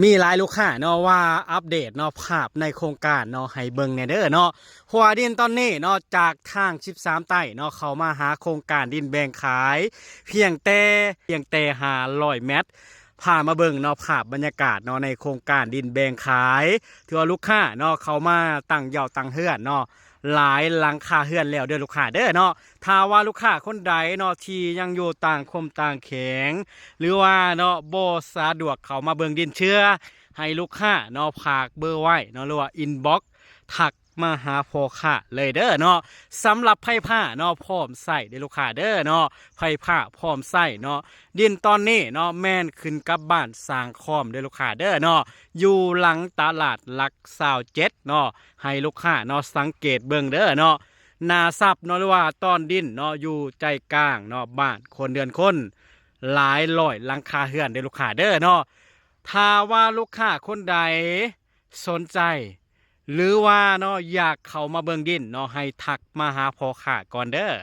มีหลายลูกค้าเนาะว่าอัปเดตเนาะภาพในโครงการเนาะให้เบิ่งแหน่เด้อเนาะหัวดินตอนนี้เนาะจากทาง13ใต้เนาะเขามาหาโครงการดินแบ่งขายเพียงแต่500 เมตรพามาเบิ่งเนาะภาพบรรยากาศเนาะในโครงการดินแบ่งขายถือว่าลูกค้าเนาะเขามาตั้งเหย่าตั้งเฮือนเนาะหลายหลังคาเฮือนแล้วเด้อลูกค้าเด้อเนาะถ้าว่าลูกค้าคนใดเนาะที่ยังอยู่ต่างคมต่างแข็งหรือว่าเนาะบ่สะดวกเขามาเบิ่งดินเชื่อให้ลูกค้าเนาะฝากเบอร์ไว้เนาะหรือว่าอินบ็อกซ์ทักมาหาพ่อค้าเลยเด้อเนาะสำหรับไผ่ผ้าเนาะพร้อมใส่เด้อลูกค้าเด้อเนาะไผ่ผ้าพร้อมใส่เนาะดินตอนนี้เนาะแม่นขึ้นกับบ้านสร้างคอมเด้อลูกค้าเด้อเนาะอยู่หลังตลาดหลัก27เนาะให้ลูกค้าเนาะสังเกตเบิ่งเด้อเนาะนาซับเนาะหรือว่าต้นดินเนาะอยู่ใจกลางเนาะบ้านคนเดือนคนหลายร้อยหลังคาเฮือนเด้อลูกค้าเด้อเนาะถ้าว่าลูกค้าคนใดสนใจหรือว่าเนาะอยากเข้ามาเบิ่งดินเนาะให้ทักมาหาพ่อค้าก่อนเด้อ